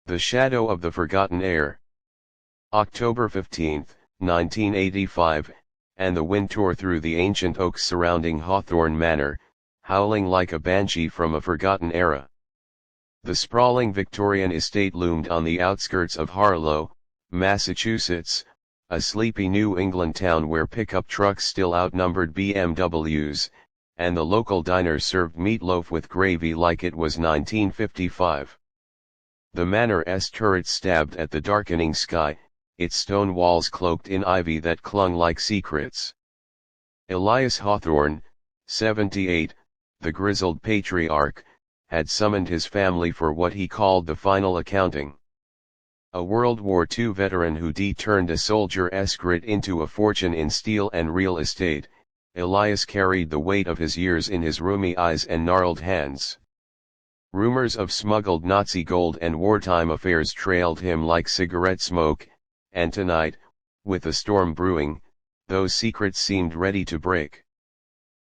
The Shadow of the Forgotten Heir. October 15, 1985, and the wind tore through the ancient oaks surrounding Hawthorne Manor, howling like a banshee from a forgotten era. The sprawling Victorian estate loomed on the outskirts of Harlow, Massachusetts, a sleepy New England town where pickup trucks still outnumbered BMWs, and the local diner served meatloaf with gravy like it was 1955. The manor's turrets stabbed at the darkening sky, its stone walls cloaked in ivy that clung like secrets. Elias Hawthorne, 78, the grizzled patriarch, had summoned his family for what he called the final accounting. A World War II veteran who turned a soldier's grit into a fortune in steel and real estate, Elias carried the weight of his years in his rheumy eyes and gnarled hands. Rumors of smuggled Nazi gold and wartime affairs trailed him like cigarette smoke, and tonight, with a storm brewing, those secrets seemed ready to break.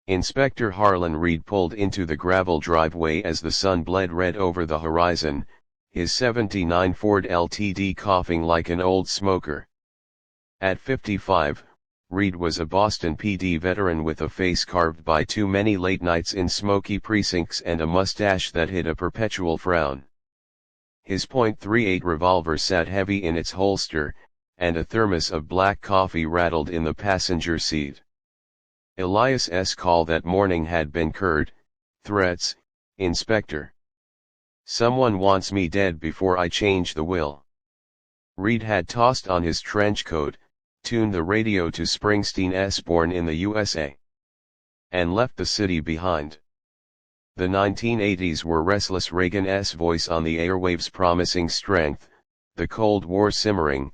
Inspector Harlan Reed pulled into the gravel driveway as the sun bled red over the horizon, his '79 Ford LTD coughing like an old smoker. At 55, Reed was a Boston PD veteran with a face carved by too many late nights in smoky precincts and a mustache that hid a perpetual frown. His .38 revolver sat heavy in its holster, and a thermos of black coffee rattled in the passenger seat. Elias's call that morning had been curt: "Threats, Inspector. Someone wants me dead before I change the will." Reed had tossed on his trench coat, tuned the radio to Springsteen's Born in the USA, and left the city behind. The 1980s were restless Reagan's voice on the airwaves promising strength, the Cold War simmering,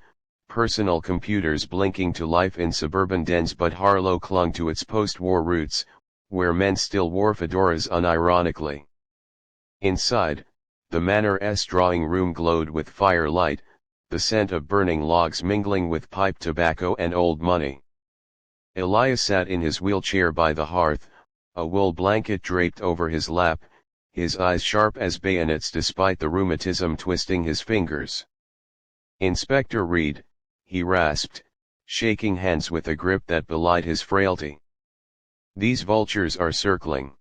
personal computers blinking to life in suburban dens, but Harlow clung to its post-war roots, where men still wore fedoras unironically. Inside, the manor's drawing room glowed with firelight, the scent of burning logs mingling with pipe tobacco and old money. Elias sat in his wheelchair by the hearth, a wool blanket draped over his lap, his eyes sharp as bayonets despite the rheumatism twisting his fingers. "Inspector Reed," he rasped, shaking hands with a grip that belied his frailty. "These vultures are circling.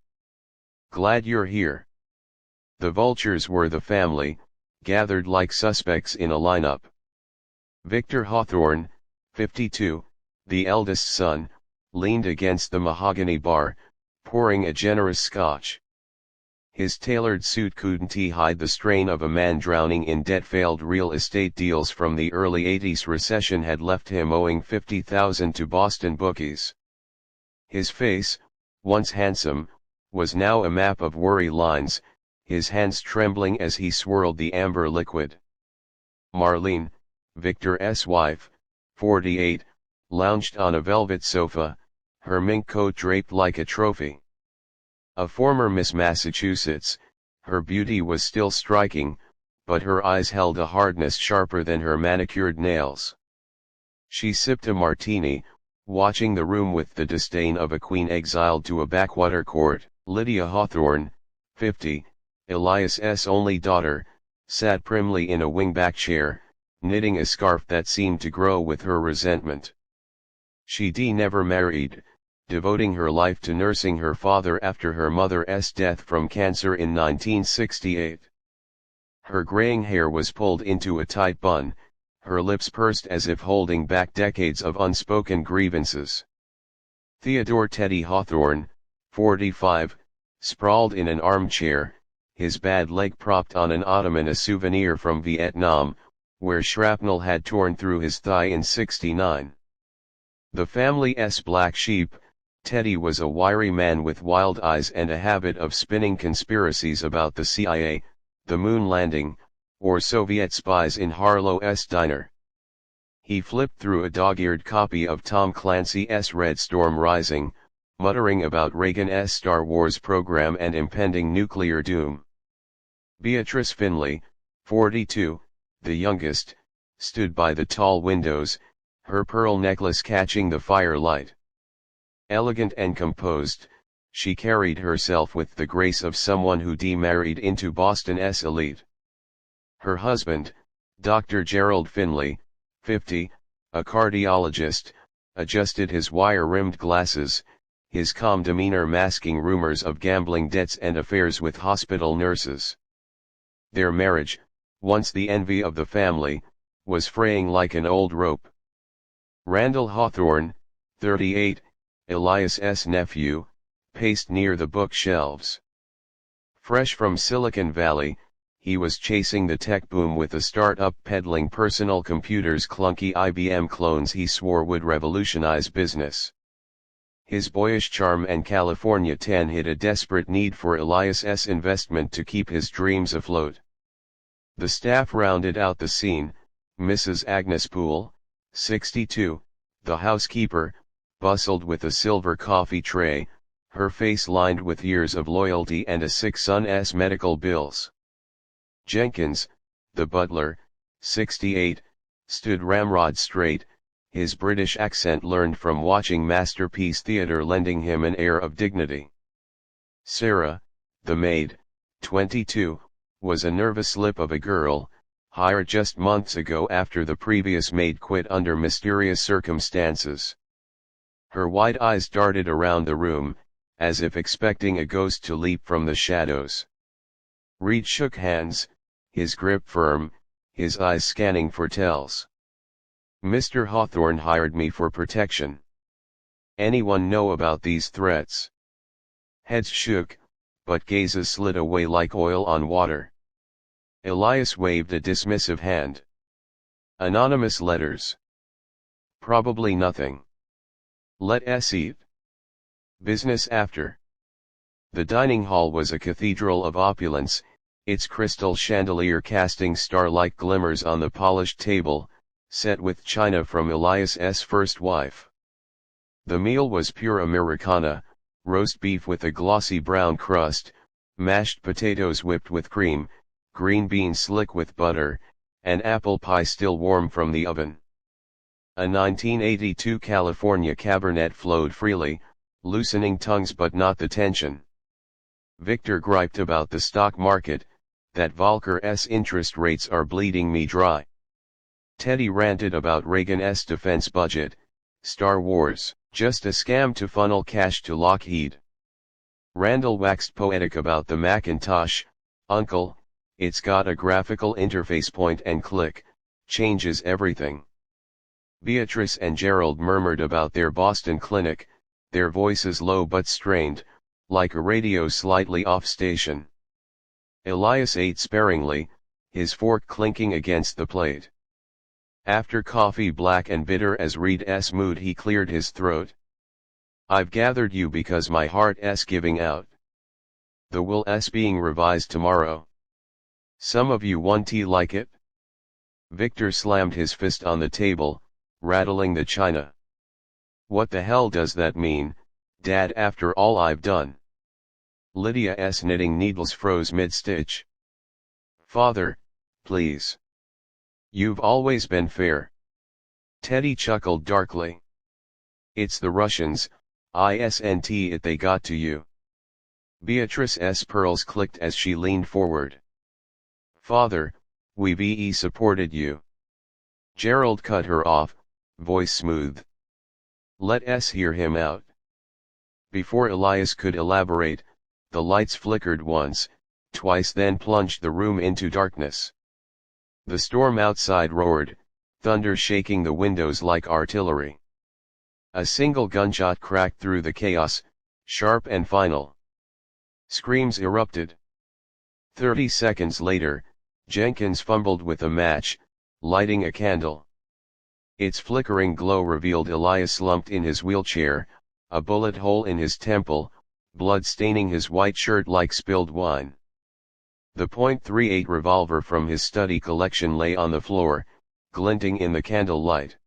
Glad you're here." The vultures were the family, gathered like suspects in a lineup. Victor Hawthorne, 52, the eldest son, leaned against the mahogany bar, pouring a generous scotch. His tailored suit couldn't hide the strain of a man drowning in debt. Failed real estate deals from the early '80s recession had left him owing $50,000 to Boston bookies. His face, once handsome, was now a map of worry lines, his hands trembling as he swirled the amber liquid. Marlene, Victor's wife, 48, lounged on a velvet sofa, her mink coat draped like a trophy. A former Miss Massachusetts, her beauty was still striking, but her eyes held a hardness sharper than her manicured nails. She sipped a martini, watching the room with the disdain of a queen exiled to a backwater court. Lydia Hawthorne, 50, Elias's only daughter, sat primly in a wingback chair, knitting a scarf that seemed to grow with her resentment. She never married, devoting her life to nursing her father after her mother's death from cancer in 1968. Her graying hair was pulled into a tight bun, her lips pursed as if holding back decades of unspoken grievances. Theodore Teddy Hawthorne, 45, sprawled in an armchair, his bad leg propped on an ottoman, a souvenir from Vietnam, where shrapnel had torn through his thigh in '69. The family's black sheep, Teddy was a wiry man with wild eyes and a habit of spinning conspiracies about the CIA, the moon landing, or Soviet spies in Harlow's diner. He flipped through a dog-eared copy of Tom Clancy's Red Storm Rising, muttering about Reagan's Star Wars program and impending nuclear doom. Beatrice Finley, 42, the youngest, stood by the tall windows, her pearl necklace catching the firelight. Elegant and composed, she carried herself with the grace of someone who demarried into Boston's elite. Her husband, Dr. Gerald Finley, 50, a cardiologist, adjusted his wire-rimmed glasses, his calm demeanor masking rumors of gambling debts and affairs with hospital nurses. Their marriage, once the envy of the family, was fraying like an old rope. Randall Hawthorne, 38, Elias's nephew, paced near the bookshelves. Fresh from Silicon Valley, he was chasing the tech boom with a start-up peddling personal computers, clunky IBM clones he swore would revolutionize business. His boyish charm and California tan hid a desperate need for Elias's investment to keep his dreams afloat. The staff rounded out the scene: Mrs. Agnes Poole, 62, the housekeeper, bustled with a silver coffee tray, her face lined with years of loyalty and a sick son's medical bills. Jenkins, the butler, 68, stood ramrod straight, his British accent learned from watching Masterpiece Theatre lending him an air of dignity. Sarah, the maid, 22, was a nervous slip of a girl, hired just months ago after the previous maid quit under mysterious circumstances. Her wide eyes darted around the room, as if expecting a ghost to leap from the shadows. Reed shook hands, his grip firm, his eyes scanning for tells. Mr. Hawthorne hired me for protection. Anyone know about these threats? Heads shook, but gazes slid away like oil on water. Elias waved a dismissive hand. Anonymous letters. Probably nothing. Let us eat. Business after. The dining hall was a cathedral of opulence, its crystal chandelier casting star-like glimmers on the polished table, set with china from Elias's first wife. The meal was pure Americana: roast beef with a glossy brown crust, mashed potatoes whipped with cream, green beans slick with butter, and apple pie still warm from the oven. A 1982 California Cabernet flowed freely, loosening tongues but not the tension. Victor griped about the stock market, that Volcker's interest rates are bleeding me dry. Teddy ranted about Reagan's defense budget, Star Wars, just a scam to funnel cash to Lockheed. Randall waxed poetic about the Macintosh: Uncle, it's got a graphical interface, point and click, changes everything. Beatrice and Gerald murmured about their Boston clinic, their voices low but strained, like a radio slightly off station. Elias ate sparingly, his fork clinking against the plate. After coffee black and bitter as Reed's mood, he cleared his throat. I've gathered you because my heart's giving out. The will's being revised tomorrow. Some of you want tea like it? Victor slammed his fist on the table, rattling the china. What the hell does that mean, Dad, after all I've done? Lydia's knitting needles froze mid-stitch. Father, please. You've always been fair. Teddy chuckled darkly. It's the Russians, isn't it they got to you? Beatrice's pearls clicked as she leaned forward. Father, we've supported you. Gerald cut her off, voice smooth. Let us hear him out. Before Elias could elaborate, the lights flickered once, twice, then plunged the room into darkness. The storm outside roared, thunder shaking the windows like artillery. A single gunshot cracked through the chaos, sharp and final. Screams erupted. 30 seconds later, Jenkins fumbled with a match, lighting a candle. Its flickering glow revealed Elias slumped in his wheelchair, a bullet hole in his temple, blood staining his white shirt like spilled wine. The .38 revolver from his study collection lay on the floor, glinting in the candle light.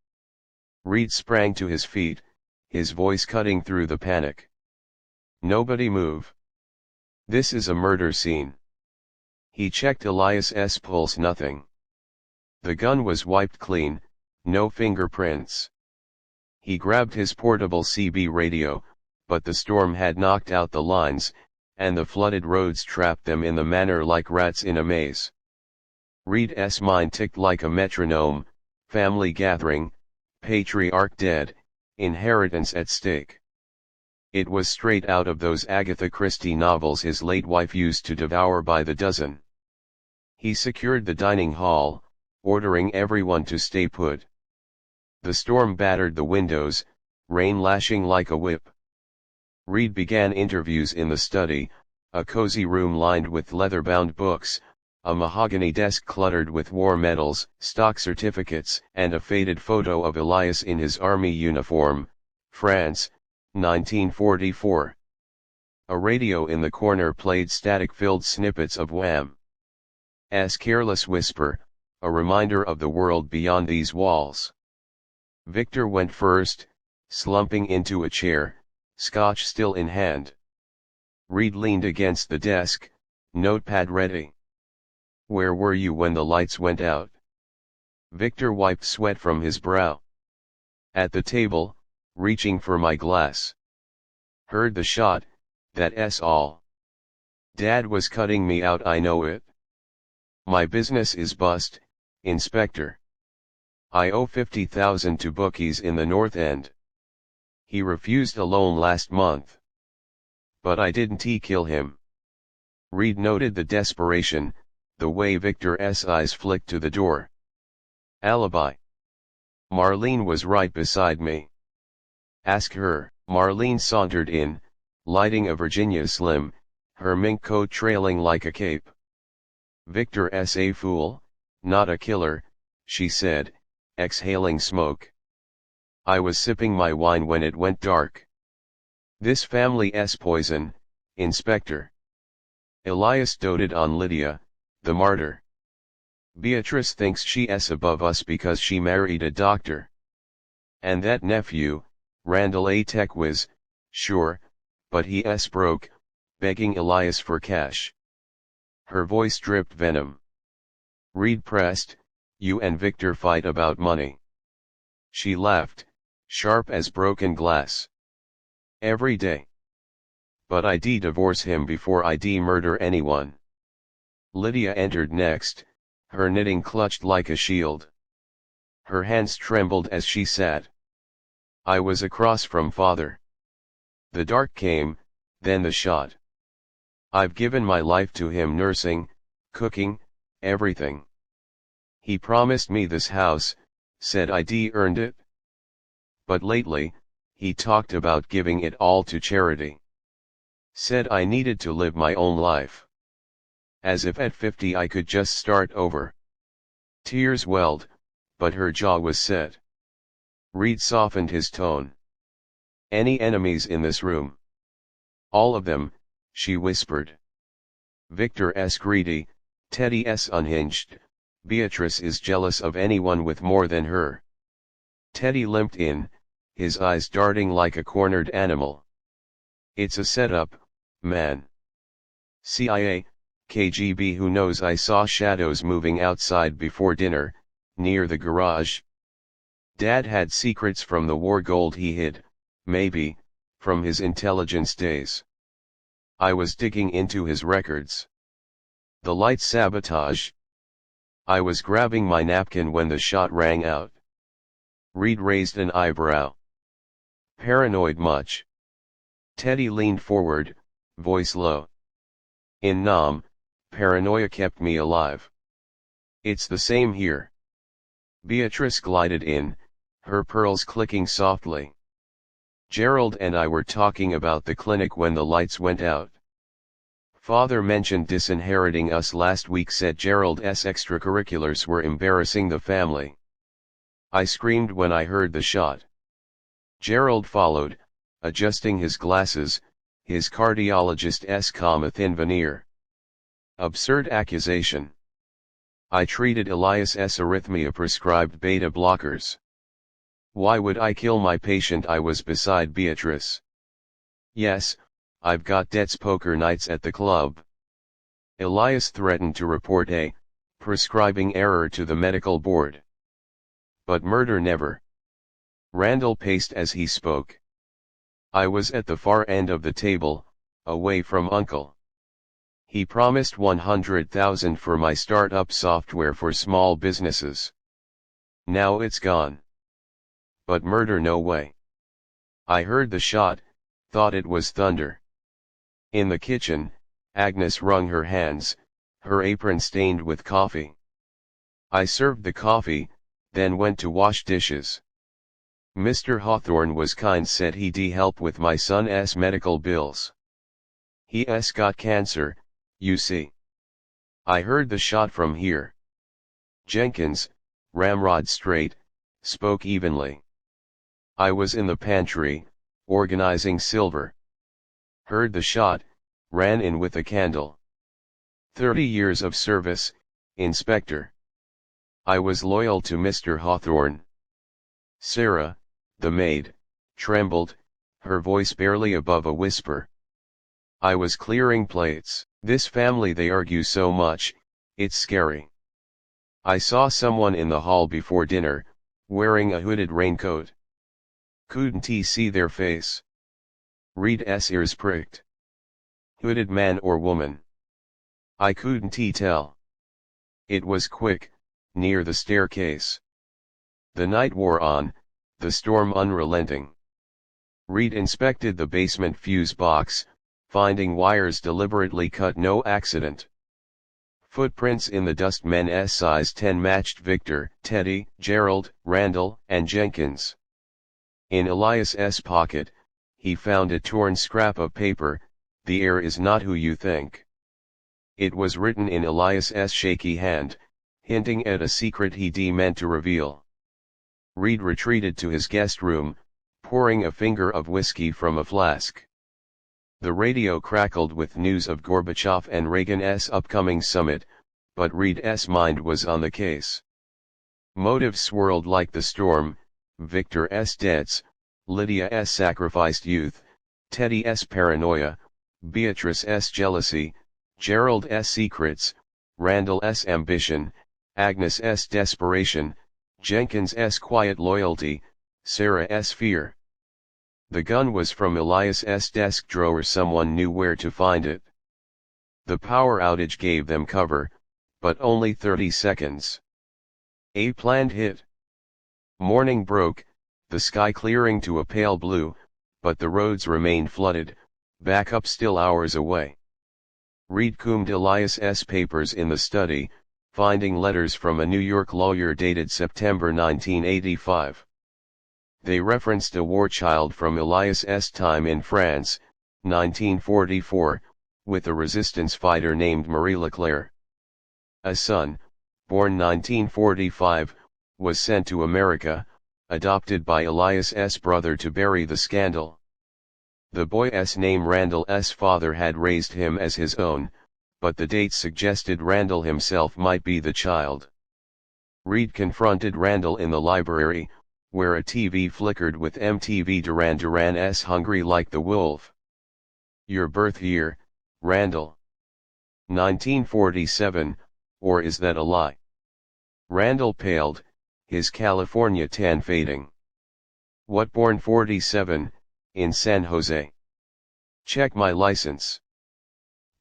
Reed sprang to his feet, his voice cutting through the panic. Nobody move. This is a murder scene. He checked Elias's pulse, nothing. The gun was wiped clean, no fingerprints. He grabbed his portable CB radio, but the storm had knocked out the lines, and the flooded roads trapped them in the manor like rats in a maze. Reed's mind ticked like a metronome, family gathering, patriarch dead, inheritance at stake. It was straight out of those Agatha Christie novels his late wife used to devour by the dozen. He secured the dining hall, ordering everyone to stay put. The storm battered the windows, rain lashing like a whip. Reed began interviews in the study, a cozy room lined with leather-bound books, a mahogany desk cluttered with war medals, stock certificates, and a faded photo of Elias in his army uniform, France, 1944. A radio in the corner played static-filled snippets of Wham's careless whisper, a reminder of the world beyond these walls. Victor went first, slumping into a chair, scotch still in hand. Reed leaned against the desk, notepad ready. "Where were you when the lights went out?" Victor wiped sweat from his brow. "At the table, reaching for my glass. Heard the shot, that's all. Dad was cutting me out, I know it. My business is bust, Inspector. I owe 50,000 to bookies in the North End. He refused a loan last month. But I didn't kill him." Reed noted the desperation, the way Victor's eyes flicked to the door. "Alibi. Marlene was right beside me. Ask her." Marlene sauntered in, lighting a Virginia Slim, her mink coat trailing like a cape. "Victor's a fool, not a killer," she said, exhaling smoke. "I was sipping my wine when it went dark. This family's poison, Inspector." Elias doted on Lydia, the martyr. "Beatrice thinks she's above us because she married a doctor. And that nephew, Randall a tech whiz, sure, but he's broke, begging Elias for cash." Her voice dripped venom. Reed pressed, "You and Victor fight about money." She laughed, sharp as broken glass. "Every day. But I'd divorce him before I'd murder anyone." Lydia entered next, her knitting clutched like a shield. Her hands trembled as she sat. "I was across from Father. The dark came, then the shot. I've given my life to him, nursing, cooking, everything. He promised me this house, said I'd earned it. But lately, he talked about giving it all to charity. Said I needed to live my own life. As if at 50 I could just start over." Tears welled, but her jaw was set. Reed softened his tone. "Any enemies in this room?" "All of them," she whispered. "Victor's greedy, Teddy's unhinged, Beatrice is jealous of anyone with more than her." Teddy limped in, his eyes darting like a cornered animal. "It's a setup, man. CIA, KGB, who knows? I saw shadows moving outside before dinner, near the garage. Dad had secrets from the war gold he hid, maybe, from his intelligence days. I was digging into his records. The light sabotage. I was grabbing my napkin when the shot rang out." Reed raised an eyebrow. "Paranoid much?" Teddy leaned forward, voice low. "In Nam, paranoia kept me alive. It's the same here." Beatrice glided in, her pearls clicking softly. "Gerald and I were talking about the clinic when the lights went out. Father mentioned disinheriting us last week, said Gerald's extracurriculars were embarrassing the family. I screamed when I heard the shot. Gerald followed, adjusting his glasses, his cardiologist's calm a thin veneer. Absurd accusation. I treated Elias's arrhythmia, prescribed beta blockers. Why would I kill my patient? I was beside Beatrice. Yes, I've got debts, poker nights at the club. Elias threatened to report a prescribing error to the medical board. But murder never. Randall paced as he spoke. I was at the far end of the table, away from Uncle. He promised 100,000 for my startup software for small businesses. Now it's gone. But murder, no way. I heard the shot, thought it was thunder. In the kitchen, Agnes wrung her hands, her apron stained with coffee. I served the coffee, then went to wash dishes. Mr. Hawthorne was kind, said he'd help with my son's medical bills. He's got cancer, you see. I heard the shot from here. Jenkins, ramrod straight, spoke evenly. I was in the pantry, organizing silver. Heard the shot, ran in with a candle. 30 years of service, Inspector. I was loyal to Mr. Hawthorne. Sarah, the maid, trembled, her voice barely above a whisper. I was clearing plates. This family, they argue so much, it's scary. I saw someone in the hall before dinner, wearing a hooded raincoat. Couldn't he see their face? Reed's ears pricked. Hooded man or woman? I couldn't tell. It was quick, near the staircase. The night wore on, the storm unrelenting. Reed inspected the basement fuse box, finding wires deliberately cut, no accident. Footprints in the dust, men's size 10 matched Victor, Teddy, Gerald, Randall, and Jenkins. In Elias's pocket, he found a torn scrap of paper, "The heir is not who you think." It was written in Elias's shaky hand, hinting at a secret he'd meant to reveal. Reed retreated to his guest room, pouring a finger of whiskey from a flask. The radio crackled with news of Gorbachev and Reagan's upcoming summit, but Reed's mind was on the case. Motives swirled like the storm: Victor's debts, Lydia's sacrificed youth, Teddy's paranoia, Beatrice's jealousy, Gerald's secrets, Randall's ambition, Agnes's desperation, Jenkins's quiet loyalty, Sarah's fear. The gun was from Elias's desk drawer. Someone knew where to find it. The power outage gave them cover, but only 30 seconds. A planned hit. Morning broke, the sky clearing to a pale blue, but the roads remained flooded, backup still hours away. Reed combed Elias's papers in the study, finding letters from a New York lawyer dated September 1985. They referenced a war child from Elias's time in France, 1944, with a resistance fighter named Marie Leclerc. A son, born 1945, was sent to America, adopted by Elias's brother to bury the scandal. The boy's name, Randall's father had raised him as his own, but the dates suggested Randall himself might be the child. Reed confronted Randall in the library, where a TV flickered with MTV Duran Duran's Hungry Like the Wolf. Your birth year, Randall? 1947, or is that a lie? Randall paled, his California tan fading. What, born 47, in San Jose? Check my license.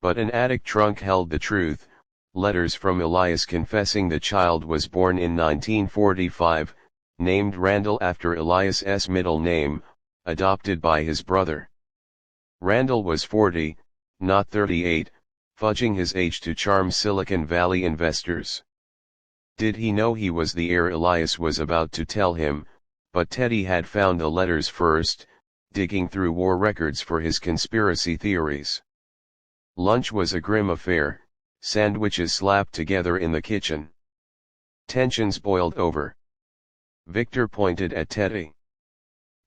But an attic trunk held the truth, letters from Elias confessing the child was born in 1945, named Randall after Elias's middle name, adopted by his brother. Randall was 40, not 38, fudging his age to charm Silicon Valley investors. Did he know he was the heir? Elias was about to tell him, but Teddy had found the letters first, digging through war records for his conspiracy theories. Lunch was a grim affair, sandwiches slapped together in the kitchen. Tensions boiled over. Victor pointed at Teddy.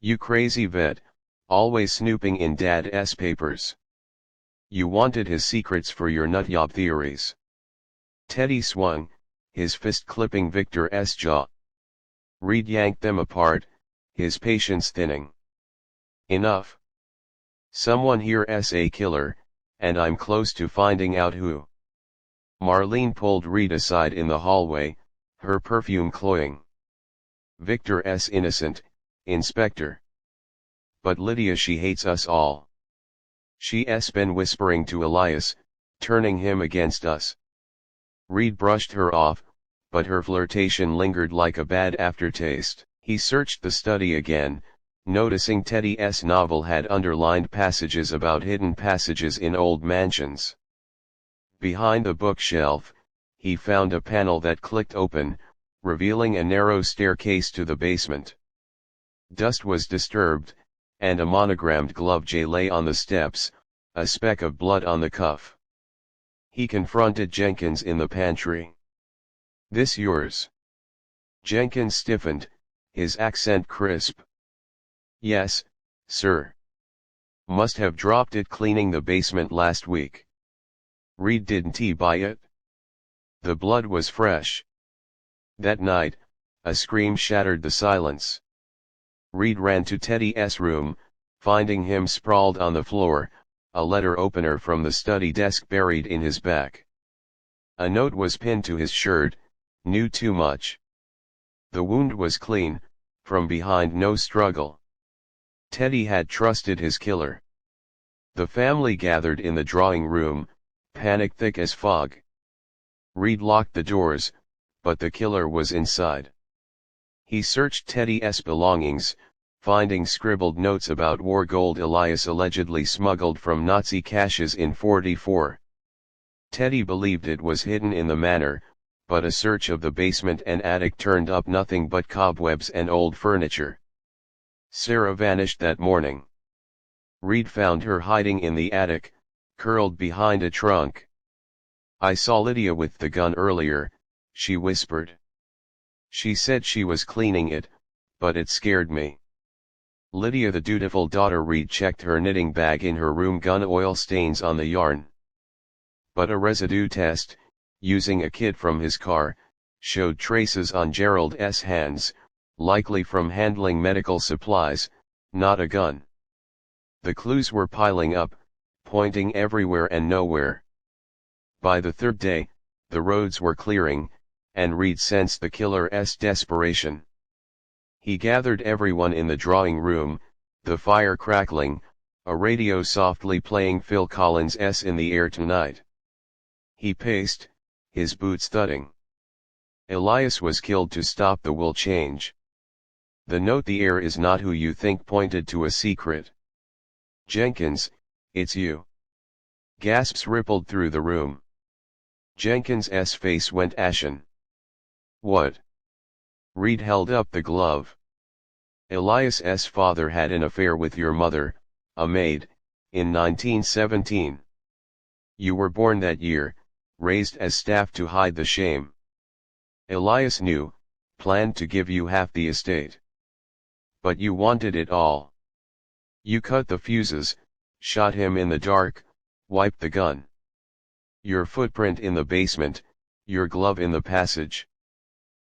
You crazy vet, always snooping in Dad's papers. You wanted his secrets for your nutjob theories. Teddy swung, his fist clipping Victor's jaw. Reed yanked them apart, his patience thinning. Enough. Someone here's a killer, and I'm close to finding out who. Marlene pulled Reed aside in the hallway, her perfume cloying. Victor's innocent, Inspector. But Lydia, she hates us all. She's been whispering to Elias, turning him against us. Reed brushed her off, but her flirtation lingered like a bad aftertaste. He searched the study again, noticing Teddy's novel had underlined passages about hidden passages in old mansions. Behind the bookshelf, he found a panel that clicked open, revealing a narrow staircase to the basement. Dust was disturbed, and a monogrammed glove J lay on the steps, a speck of blood on the cuff. He confronted Jenkins in the pantry. "This yours?" Jenkins stiffened, his accent crisp. "Yes, sir. Must have dropped it cleaning the basement last week." "Reed, didn't he buy it?" "The blood was fresh." That night, a scream shattered the silence. Reed ran to Teddy's room, finding him sprawled on the floor, a letter opener from the study desk buried in his back. A note was pinned to his shirt, "Knew too much." The wound was clean, from behind no struggle. Teddy had trusted his killer. The family gathered in the drawing room, panic thick as fog. Reed locked the doors, but the killer was inside. He searched Teddy's belongings, finding scribbled notes about war gold Elias allegedly smuggled from Nazi caches in '44. Teddy believed it was hidden in the manor, but a search of the basement and attic turned up nothing but cobwebs and old furniture. Sarah vanished that morning. Reed found her hiding in the attic, curled behind a trunk. "I saw Lydia with the gun earlier," she whispered. "She said she was cleaning it, but it scared me." Lydia, the dutiful daughter. Reed checked her knitting bag in her room. Gun oil stains on the yarn. But a residue test, using a kit from his car, showed traces on Gerald's hands, likely from handling medical supplies, not a gun. The clues were piling up, pointing everywhere and nowhere. By the third day, the roads were clearing, and Reed sensed the killer's desperation. He gathered everyone in the drawing room, the fire crackling, a radio softly playing Phil Collins' "In the Air Tonight." He paced, his boots thudding. Elias was killed to stop the will change. The note, "The heir is not who you think," pointed to a secret. "Jenkins, it's you." Gasps rippled through the room. Jenkins's face went ashen. "What?" Reed held up the glove. "Elias's father had an affair with your mother, a maid, in 1917. You were born that year, raised as staff to hide the shame. Elias knew, planned to give you half the estate. But you wanted it all. You cut the fuses, shot him in the dark, wiped the gun. Your footprint in the basement, your glove in the passage.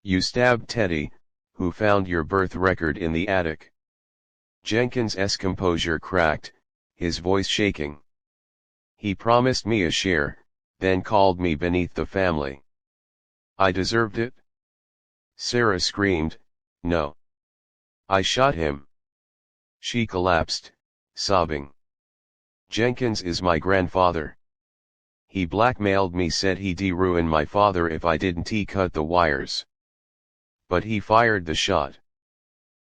You stabbed Teddy, who found your birth record in the attic." Jenkins's composure cracked, his voice shaking. "He promised me a share, then called me beneath the family. I deserved it?" Sarah screamed, "No. I shot him." She collapsed, sobbing. "Jenkins is my grandfather. He blackmailed me, said he'd ruin my father if I didn't cut the wires. But he fired the shot."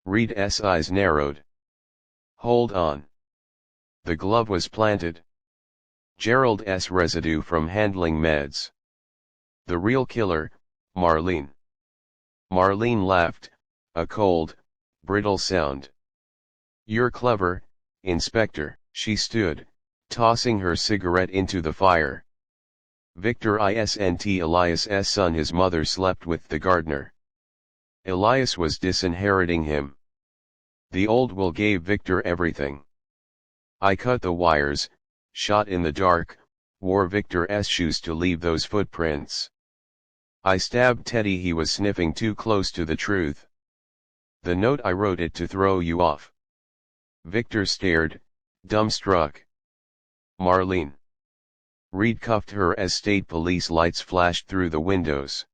Reed's eyes narrowed. "Hold on. The glove was planted. Gerald's residue from handling meds. The real killer, Marlene." Marlene laughed, a cold, brittle sound. "You're clever, Inspector." She stood, tossing her cigarette into the fire. "Victor isn't Elias's son. His mother slept with the gardener. Elias was disinheriting him. The old will gave Victor everything. I cut the wires, shot in the dark, wore Victor's shoes to leave those footprints. I stabbed Teddy. He was sniffing too close to the truth. The note, I wrote it to throw you off." Victor stared, dumbstruck. "Marlene." Reed cuffed her as state police lights flashed through the windows.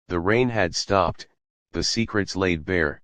The rain had stopped, the secrets laid bare.